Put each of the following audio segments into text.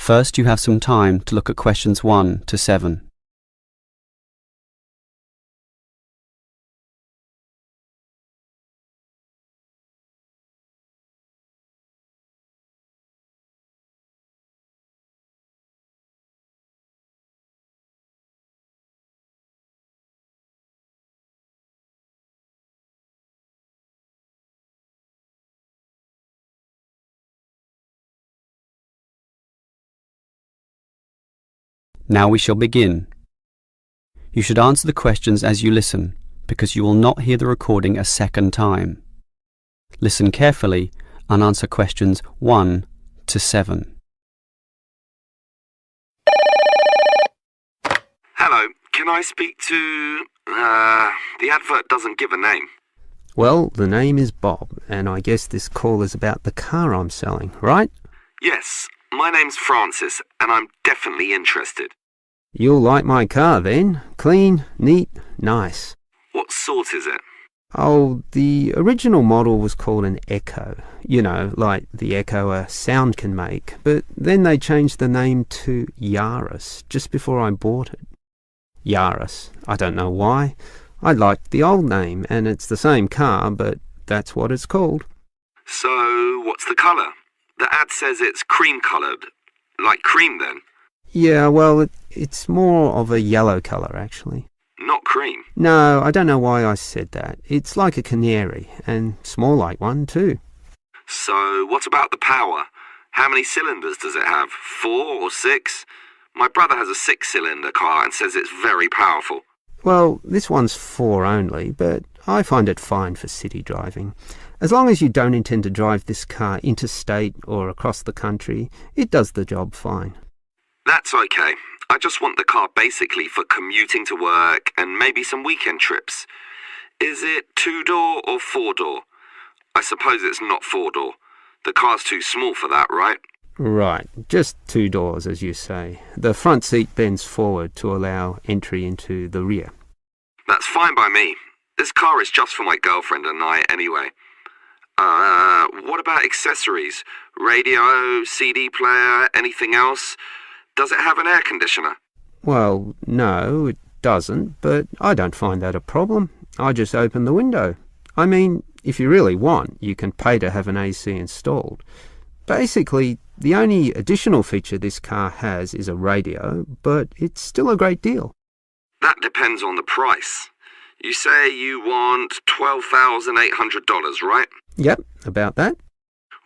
First, you have some time to look at questions 1 to 7. Now we shall begin. You should answer the questions as you listen, because you will not hear the recording a second time. Listen carefully and answer questions 1 to 7. Hello, can I speak to... the advert doesn't give a name. Well, the name is Bob, and I guess this call is about the car I'm selling, right? Yes, my name's Francis, and I'm definitely interested. You'll like my car then. Clean, neat, nice. What sort is it? Oh, the original model was called an Echo. You know, like the echo a sound can make. But then they changed the name to Yaris just before I bought it. Yaris. I don't know why. I liked the old name, and it's the same car, but that's what it's called. So, what's the colour? The ad says it's cream-coloured. Like cream, then? Yeah, well, it's more of a yellow colour, actually. Not cream? No, I don't know why I said that. It's like a canary, and it's more like one, too. So, what about the power? How many cylinders does it have? 4 or 6? My brother has a 6-cylinder car and says it's very powerful. Well, this one's 4 only, but I find it fine for city driving. As long as you don't intend to drive this car interstate or across the country, it does the job fine. That's okay. I just want the car basically for commuting to work and maybe some weekend trips. Is it 2-door or 4-door? I suppose it's not 4-door. The car's too small for that, right? Right, just 2 doors, as you say. The front seat bends forward to allow entry into the rear. That's fine by me. This car is just for my girlfriend and I anyway. What about accessories? Radio, CD player, anything else? Does it have an air conditioner? Well, no, it doesn't, but I don't find that a problem. I just open the window. I mean, if you really want, you can pay to have an AC installed. Basically, the only additional feature this car has is a radio, but it's still a great deal. That depends on the price. You say you want $12,800, right? Yep, about that.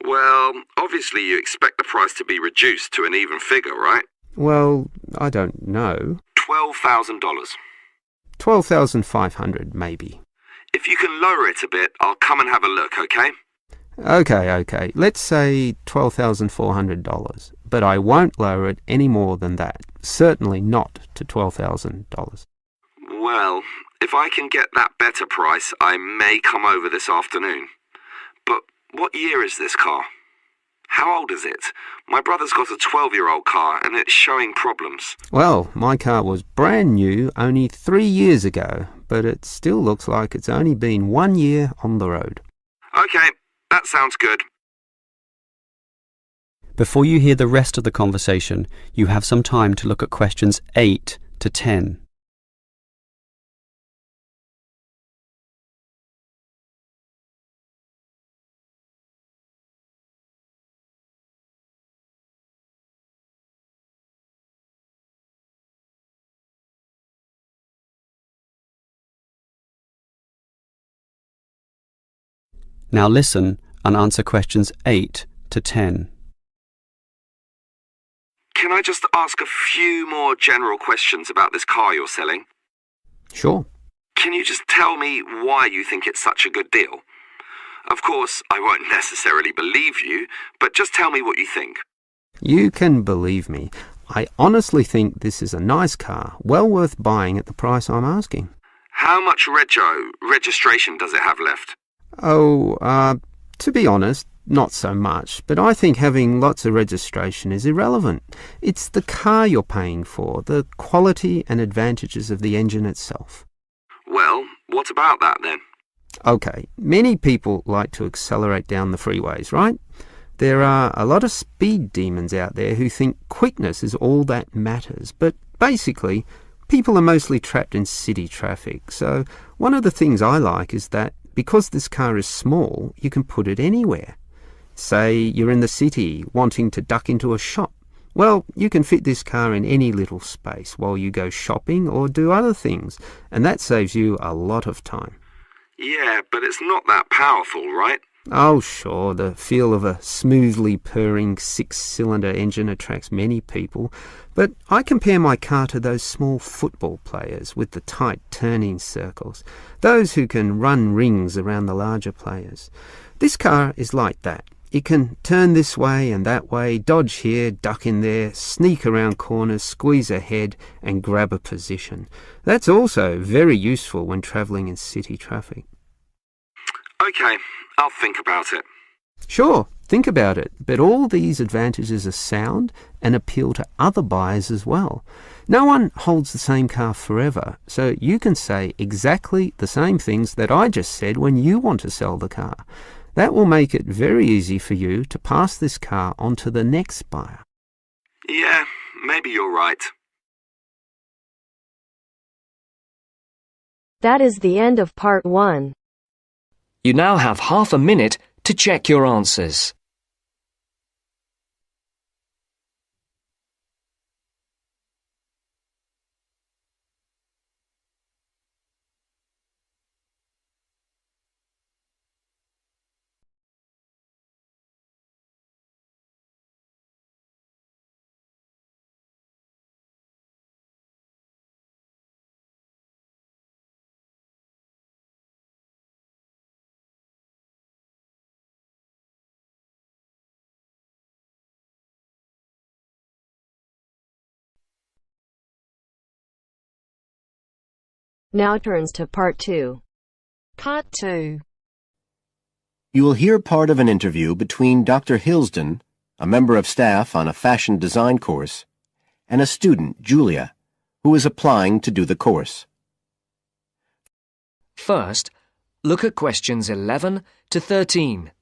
Well, obviously you expect the price to be reduced to an even figure, right? Well, I don't know. $12,000. $12,500, maybe. If you can lower it a bit, I'll come and have a look, okay? Okay. Let's say $12,400, but I won't lower it any more than that. Certainly not to $12,000. Well, if I can get that better price, I may come over this afternoon. But what year is this car? How old is it? My brother's got a 12-year-old car and it's showing problems. Well, my car was brand new only 3 years ago, but it still looks like it's only been 1 year on the road. Okay, that sounds good. Before you hear the rest of the conversation, you have some time to look at questions 8 to 10. Now listen and answer questions 8 to 10. Can I just ask a few more general questions about this car you're selling? Sure. Can you just tell me why you think it's such a good deal? Of course, I won't necessarily believe you, but just tell me what you think. You can believe me. I honestly think this is a nice car, well worth buying at the price I'm asking. How much registration does it have left? To be honest, not so much, but I think having lots of registration is irrelevant. It's the car you're paying for, the quality and advantages of the engine itself. Well, what about that then? Okay, many people like to accelerate down the freeways, right? There are a lot of speed demons out there who think quickness is all that matters, but basically, people are mostly trapped in city traffic. So one of the things I like is that because this car is small, you can put it anywhere. Say you're in the city wanting to duck into a shop. Well, you can fit this car in any little space while you go shopping or do other things, and that saves you a lot of time. Yeah, but it's not that powerful, right? Oh, sure, the feel of a smoothly purring 6-cylinder engine attracts many people, but I compare my car to those small football players with the tight turning circles, those who can run rings around the larger players. This car is like that. It can turn this way and that way, dodge here, duck in there, sneak around corners, squeeze ahead and grab a position. That's also very useful when travelling in city traffic. Okay, I'll think about it. Sure, think about it, but all these advantages are sound and appeal to other buyers as well. No one holds the same car forever, so you can say exactly the same things that I just said when you want to sell the car. That will make it very easy for you to pass this car on to the next buyer. Yeah, maybe you're right. That is the end of part 1. You now have half a minute to check your answers. Now turns to part 2. Part 2. You will hear part of an interview between Dr. Hilsden, a member of staff on a fashion design course, and a student, Julia, who is applying to do the course. First, look at questions 11 to 13.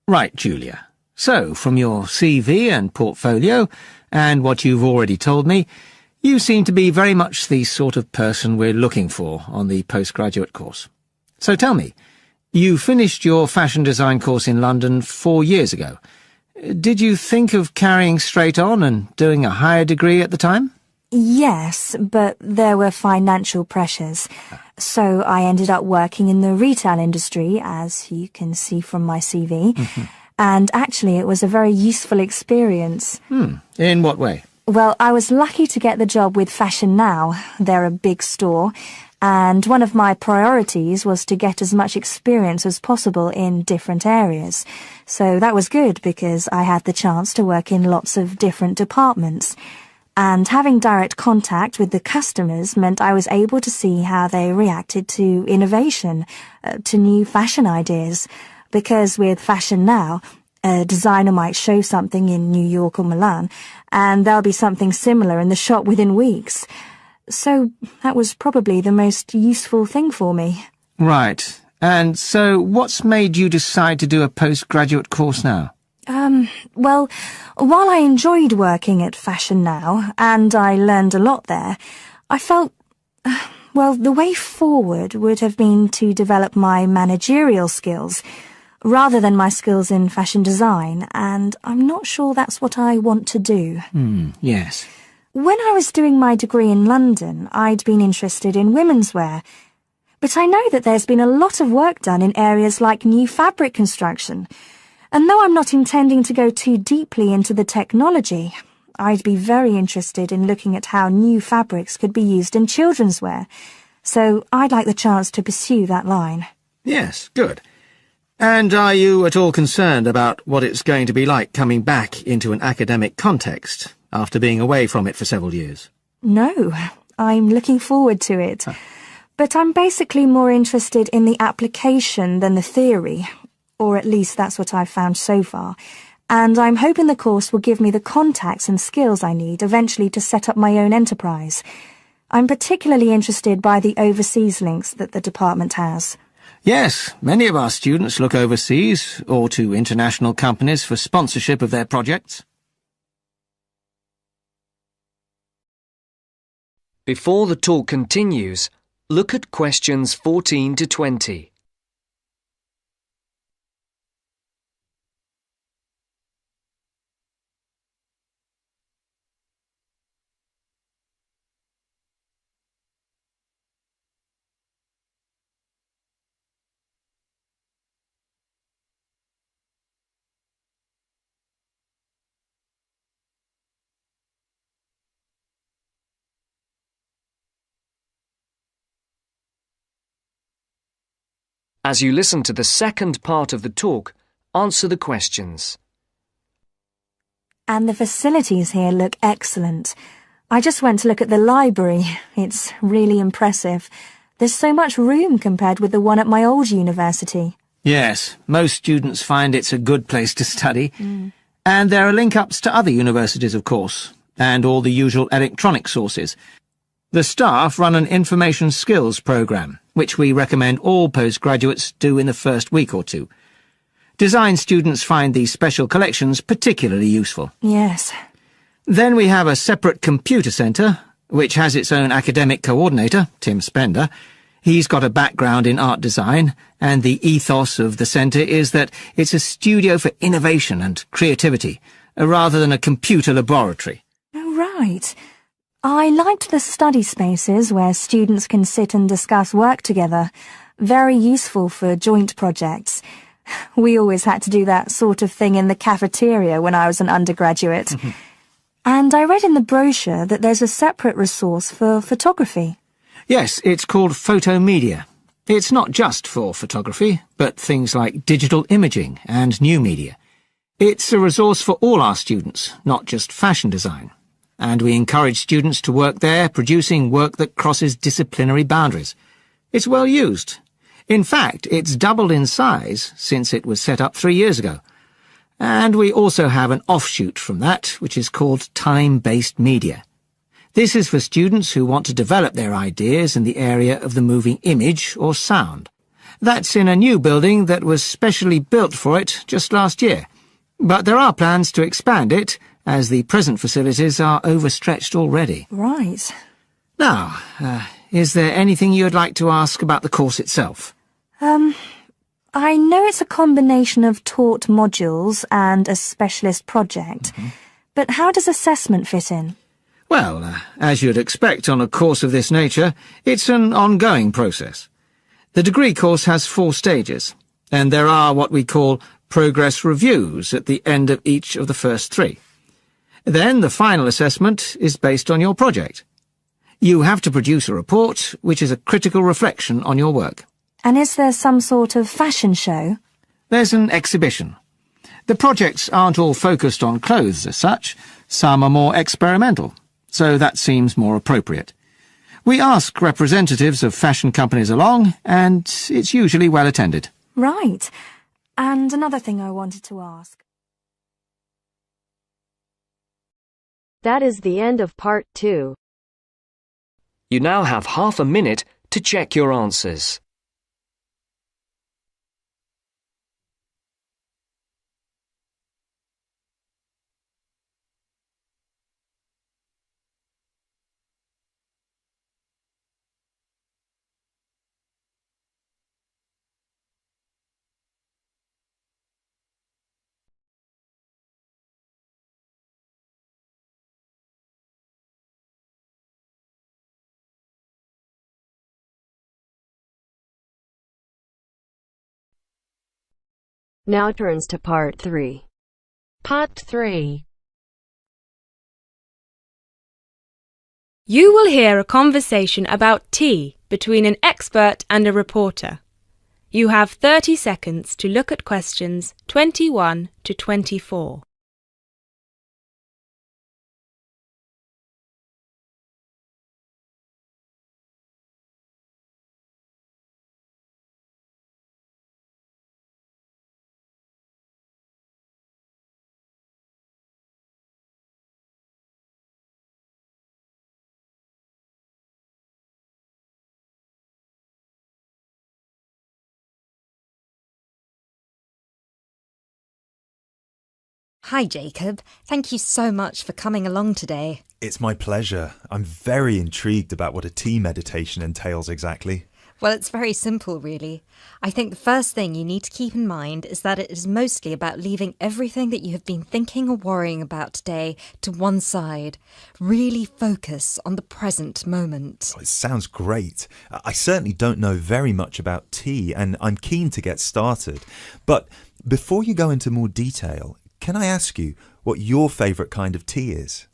Right, Julia. So, from your CV and portfolio, and what you've already told me, you seem to be very much the sort of person we're looking for on the postgraduate course. So tell me, you finished your fashion design course in London 4 years ago. Did you think of carrying straight on and doing a higher degree at the time? Yes, but there were financial pressures. So I ended up working in the retail industry, as you can see from my CV. And actually, it was a very useful experience. In what way? Well, I was lucky to get the job with Fashion Now. They're a big store. And one of my priorities was to get as much experience as possible in different areas. So that was good because I had the chance to work in lots of different departments. And having direct contact with the customers meant I was able to see how they reacted to innovation, to new fashion ideas. Because with Fashion Now, a designer might show something in New York or Milan, and there'll be something similar in the shop within weeks. So that was probably the most useful thing for me. Right. And so what's made you decide to do a postgraduate course now? Well, while I enjoyed working at Fashion Now, and I learned a lot there, I felt, well, the way forward would have been to develop my managerial skills, rather than my skills in fashion design, and I'm not sure that's what I want to do. Yes. When I was doing my degree in London, I'd been interested in women's wear, but I know that there's been a lot of work done in areas like new fabric construction. And though I'm not intending to go too deeply into the technology, I'd be very interested in looking at how new fabrics could be used in children's wear. So I'd like the chance to pursue that line. Yes, good. And are you at all concerned about what it's going to be like coming back into an academic context after being away from it for several years? No, I'm looking forward to it. But I'm basically more interested in the application than the theory, or at least that's what I've found so far. And I'm hoping the course will give me the contacts and skills I need eventually to set up my own enterprise. I'm particularly interested by the overseas links that the department has. Yes, many of our students look overseas or to international companies for sponsorship of their projects. Before the talk continues, look at questions 14 to 20. As you listen to the second part of the talk, answer the questions. And the facilities here look excellent. I just went to look at the library. It's really impressive. There's so much room compared with the one at my old university. Yes, most students find it's a good place to study. And there are link-ups to other universities, of course, and all the usual electronic sources. The staff run an information skills programme, which we recommend all postgraduates do in the first week or two. Design students find these special collections particularly useful. Yes. Then we have a separate computer centre, which has its own academic coordinator, Tim Spender. He's got a background in art design, and the ethos of the centre is that it's a studio for innovation and creativity, rather than a computer laboratory. Oh, right. I liked the study spaces where students can sit and discuss work together. Very useful for joint projects. We always had to do that sort of thing in the cafeteria when I was an undergraduate. And I read in the brochure that there's a separate resource for photography. Yes, it's called Photomedia. It's not just for photography, but things like digital imaging and new media. It's a resource for all our students, not just fashion design. And we encourage students to work there, producing work that crosses disciplinary boundaries. It's well used. In fact, it's doubled in size since it was set up 3 years ago. And we also have an offshoot from that, which is called time-based media. This is for students who want to develop their ideas in the area of the moving image or sound. That's in a new building that was specially built for it just last year. But there are plans to expand it, as the present facilities are overstretched already. Right. Now, is there anything you'd like to ask about the course itself? I know it's a combination of taught modules and a specialist project, but how does assessment fit in? Well, as you'd expect on a course of this nature, it's an ongoing process. The degree course has 4 stages, and there are what we call progress reviews at the end of each of the first 3. Then the final assessment is based on your project. You have to produce a report, which is a critical reflection on your work. And is there some sort of fashion show? There's an exhibition. The projects aren't all focused on clothes as such. Some are more experimental, so that seems more appropriate. We ask representatives of fashion companies along, and it's usually well attended. Right. And another thing I wanted to ask. That is the end of part 2. You now have half a minute to check your answers. Now turns to part 3. Part 3. You will hear a conversation about tea between an expert and a reporter. You have 30 seconds to look at questions 21 to 24. Hi, Jacob. Thank you so much for coming along today. It's my pleasure. I'm very intrigued about what a tea meditation entails exactly. Well, it's very simple, really. I think the first thing you need to keep in mind is that it is mostly about leaving everything that you have been thinking or worrying about today to one side. Really focus on the present moment. Oh, it sounds great. I certainly don't know very much about tea, and I'm keen to get started. But before you go into more detail, can I ask you what your favourite kind of tea is?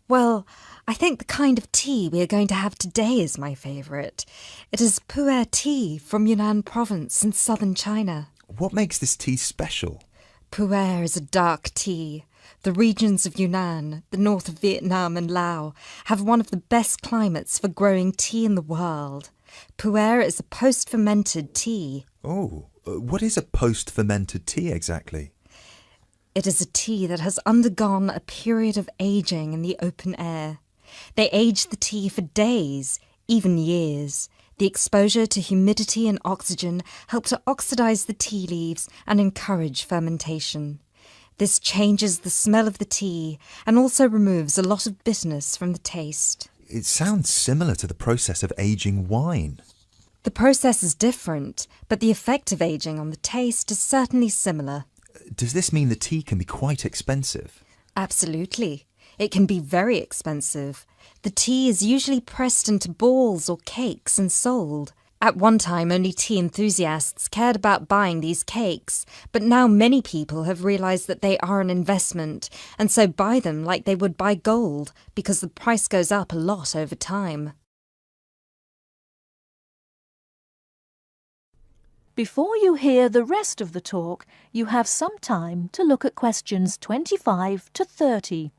Well, I think the kind of tea we are going to have today is my favourite. It is pu'er tea from Yunnan province in southern China. What makes this tea special? Pu'er is a dark tea. The regions of Yunnan, the north of Vietnam and Laos, have one of the best climates for growing tea in the world. Pu'er is a post-fermented tea. Oh, what is a post-fermented tea exactly? It is a tea that has undergone a period of aging in the open air. They age the tea for days, even years. The exposure to humidity and oxygen help to oxidize the tea leaves and encourage fermentation. This changes the smell of the tea and also removes a lot of bitterness from the taste. It sounds similar to the process of aging wine. The process is different, but the effect of aging on the taste is certainly similar. Does this mean the tea can be quite expensive? Absolutely. It can be very expensive. The tea is usually pressed into balls or cakes and sold. At one time, only tea enthusiasts cared about buying these cakes, but now many people have realised that they are an investment, and so buy them like they would buy gold, because the price goes up a lot over time. Before you hear the rest of the talk, you have some time to look at questions 25 to 30.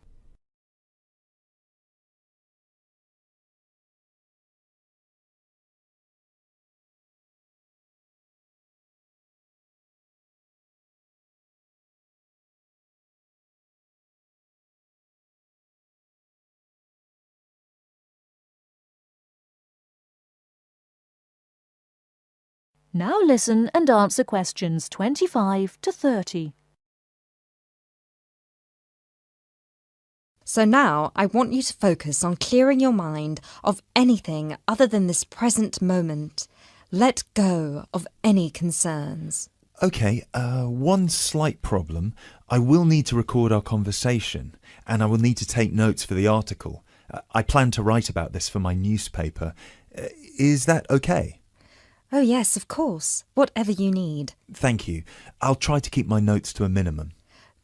Now listen and answer questions 25 to 30. So now I want you to focus on clearing your mind of anything other than this present moment. Let go of any concerns. OK, one slight problem. I will need to record our conversation, and I will need to take notes for the article. I plan to write about this for my newspaper. Is that OK? Oh yes, of course. Whatever you need. Thank you. I'll try to keep my notes to a minimum.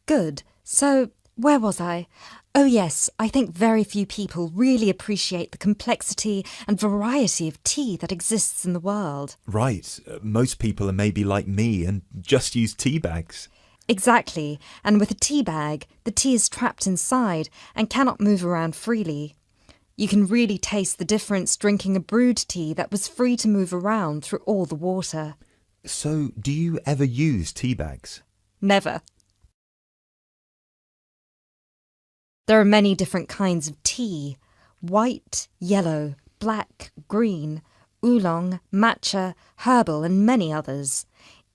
Good. So, where was I? Oh yes, I think very few people really appreciate the complexity and variety of tea that exists in the world. Right. Most people are maybe like me and just use tea bags. Exactly. And with a tea bag, the tea is trapped inside and cannot move around freely. You can really taste the difference drinking a brewed tea that was free to move around through all the water. So, do you ever use tea bags? Never. There are many different kinds of tea: white, yellow, black, green, oolong, matcha, herbal and many others.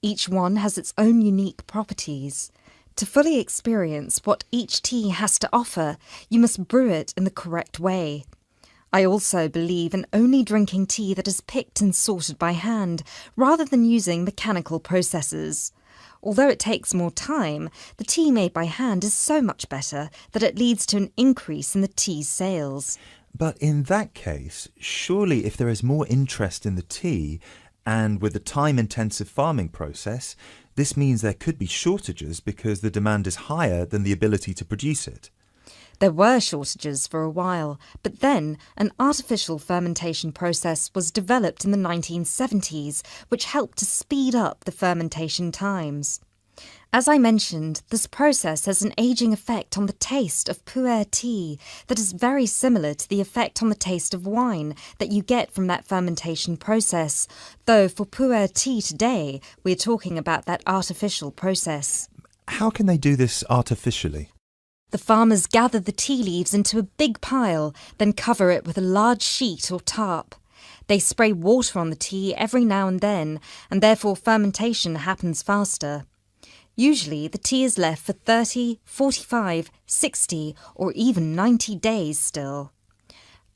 Each one has its own unique properties. To fully experience what each tea has to offer, you must brew it in the correct way. I also believe in only drinking tea that is picked and sorted by hand, rather than using mechanical processes. Although it takes more time, the tea made by hand is so much better that it leads to an increase in the tea's sales. But in that case, surely if there is more interest in the tea, and with the time-intensive farming process, this means there could be shortages because the demand is higher than the ability to produce it. There were shortages for a while, but then an artificial fermentation process was developed in the 1970s, which helped to speed up the fermentation times. As I mentioned, this process has an aging effect on the taste of pu'er tea that is very similar to the effect on the taste of wine that you get from that fermentation process, though for pu'er tea today, we're talking about that artificial process. How can they do this artificially? The farmers gather the tea leaves into a big pile, then cover it with a large sheet or tarp. They spray water on the tea every now and then, and therefore fermentation happens faster. Usually, the tea is left for 30, 45, 60 or even 90 days still.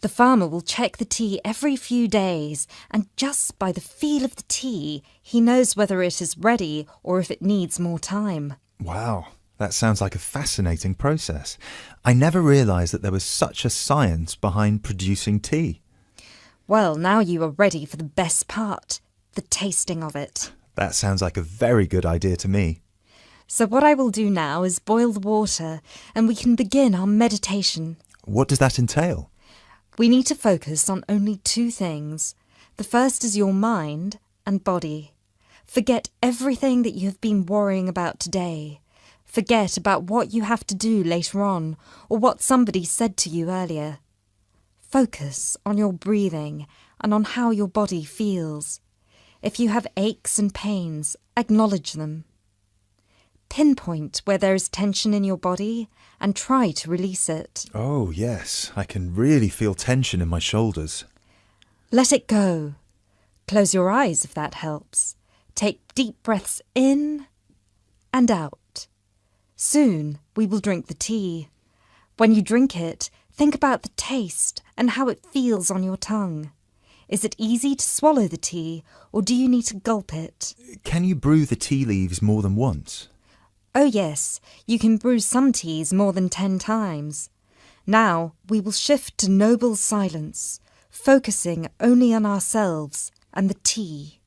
The farmer will check the tea every few days, and just by the feel of the tea, he knows whether it is ready or if it needs more time. Wow, that sounds like a fascinating process. I never realised that there was such a science behind producing tea. Well, now you are ready for the best part, the tasting of it. That sounds like a very good idea to me. So what I will do now is boil the water, and we can begin our meditation. What does that entail? We need to focus on only two things. The first is your mind and body. Forget everything that you have been worrying about today. Forget about what you have to do later on, or what somebody said to you earlier. Focus on your breathing and on how your body feels. If you have aches and pains, acknowledge them. Pinpoint where there is tension in your body and try to release it. Oh, yes, I can really feel tension in my shoulders. Let it go. Close your eyes if that helps. Take deep breaths in and out. Soon we will drink the tea. When you drink it, think about the taste and how it feels on your tongue. Is it easy to swallow the tea, or do you need to gulp it? Can you brew the tea leaves more than once? Oh yes, you can brew some teas more than 10 times. Now we will shift to noble silence, focusing only on ourselves and the tea.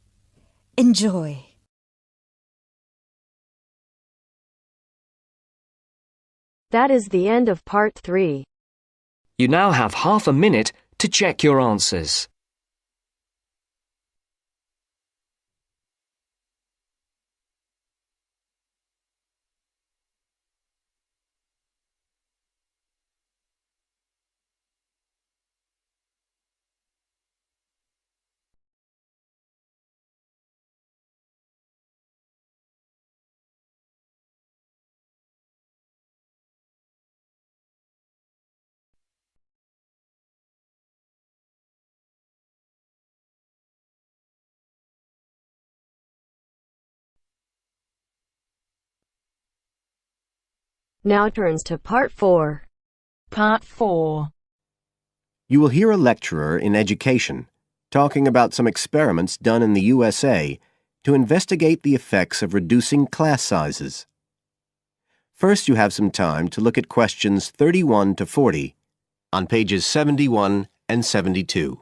Enjoy. That is the end of part 3. You now have half a minute to check your answers. Now turns to part 4. Part 4. You will hear a lecturer in education talking about some experiments done in the USA to investigate the effects of reducing class sizes. First, you have some time to look at questions 31 to 40 on pages 71 and 72.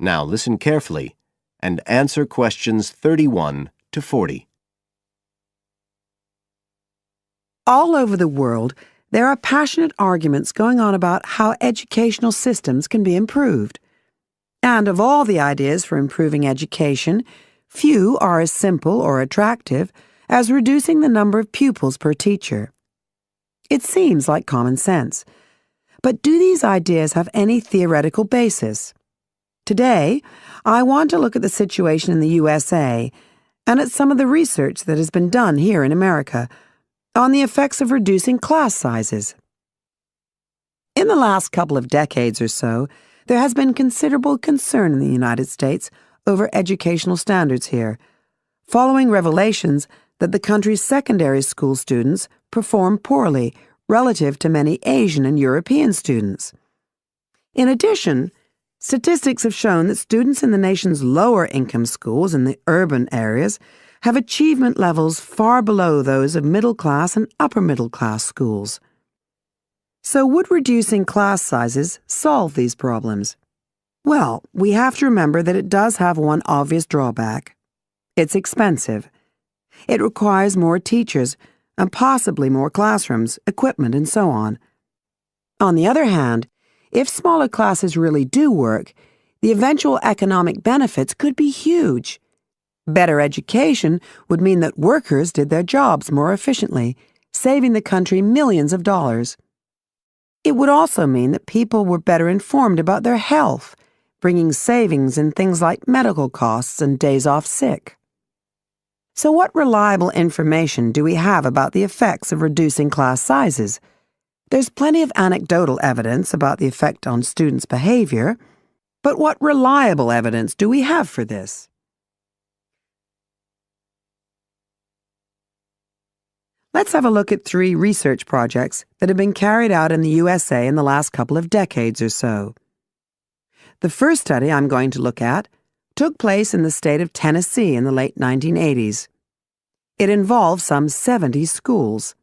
Now listen carefully and answer questions 31 to 40. All over the world, there are passionate arguments going on about how educational systems can be improved. And of all the ideas for improving education, few are as simple or attractive as reducing the number of pupils per teacher. It seems like common sense. But do these ideas have any theoretical basis? Today, I want to look at the situation in the USA and at some of the research that has been done here in America on the effects of reducing class sizes. In the last couple of decades or so, There has been considerable concern in the United States over educational standards here, following revelations that the country's secondary school students perform poorly relative to many Asian and European students. In addition, statistics have shown that students in the nation's lower-income schools in the urban areas have achievement levels far below those of middle-class and upper-middle-class schools. So would reducing class sizes solve these problems? Well, we have to remember that it does have one obvious drawback. It's expensive. It requires more teachers and possibly more classrooms, equipment, and so on. On the other hand, if smaller classes really do work, the eventual economic benefits could be huge. Better education would mean that workers did their jobs more efficiently, saving the country millions of dollars. It would also mean that people were better informed about their health, bringing savings in things like medical costs and days off sick. So what reliable information do we have about the effects of reducing class sizes? There's plenty of anecdotal evidence about the effect on students' behavior, but what reliable evidence do we have for this? Let's have a look at 3 research projects that have been carried out in the USA in the last couple of decades or so. The first study I'm going to look at took place in the state of Tennessee in the late 1980s. It involved some 70 schools.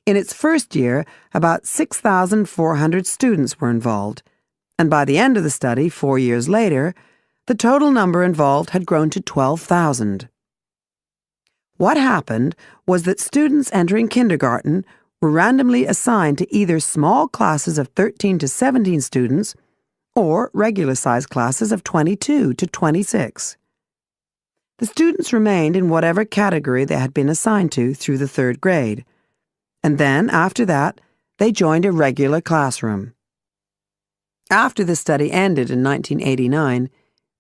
In its first year, about 6,400 students were involved, and by the end of the study, 4 years later, the total number involved had grown to 12,000. What happened was that students entering kindergarten were randomly assigned to either small classes of 13 to 17 students or regular-sized classes of 22 to 26. The students remained in whatever category they had been assigned to through the 3rd grade, and then, after that, they joined a regular classroom. After the study ended in 1989,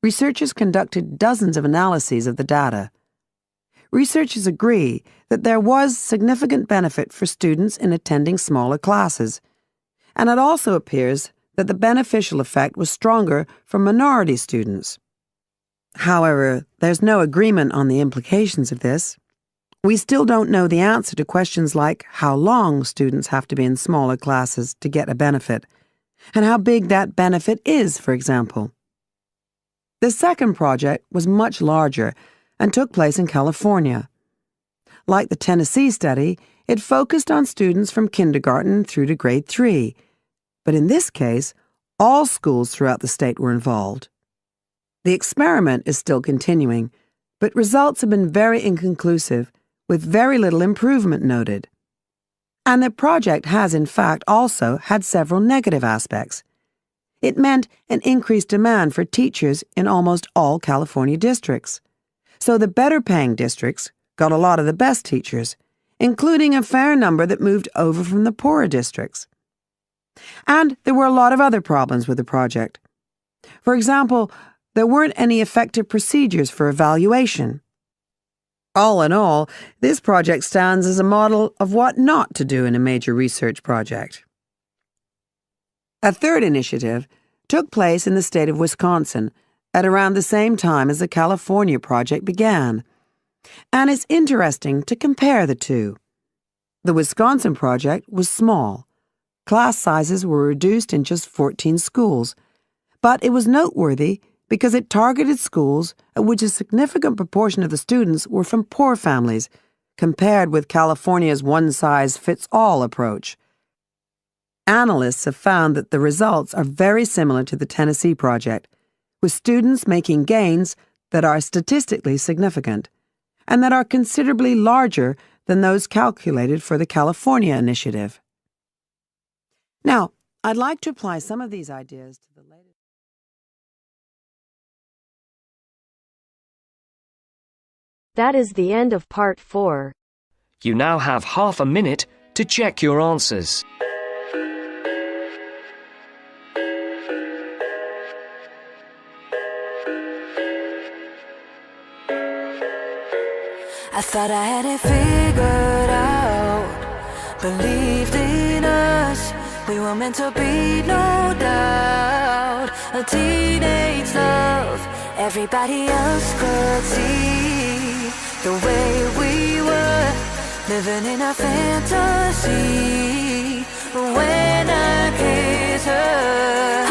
researchers conducted dozens of analyses of the data. Researchers agree that there was significant benefit for students in attending smaller classes, and it also appears that the beneficial effect was stronger for minority students. However, there's no agreement on the implications of this. We still don't know the answer to questions like how long students have to be in smaller classes to get a benefit, and how big that benefit is, for example. The second project was much larger and took place in California. Like the Tennessee study, it focused on students from kindergarten through to grade 3, but in this case, all schools throughout the state were involved. The experiment is still continuing, but results have been very inconclusive, with very little improvement noted. And the project has, in fact, also had several negative aspects. It meant an increased demand for teachers in almost all California districts. So the better-paying districts got a lot of the best teachers, including a fair number that moved over from the poorer districts. And there were a lot of other problems with the project. For example, there weren't any effective procedures for evaluation. All in all, this project stands as a model of what not to do in a major research project. A third initiative took place in the state of Wisconsin at around the same time as the California project began, and it's interesting to compare the two. The Wisconsin project was small. Class sizes were reduced in just 14 schools, but it was noteworthy because it targeted schools at which a significant proportion of the students were from poor families, compared with California's one-size-fits-all approach. Analysts have found that the results are very similar to the Tennessee project, with students making gains that are statistically significant, and that are considerably larger than those calculated for the California initiative. Now, I'd like to apply some of these ideas to the latest. That is the end of part 4. You now have half a minute to check your answers. I thought I had it figured out, believed in us, we were meant to be, no doubt. teenage love. Everybody else could see the way we were, living in a fantasy. When I kiss her,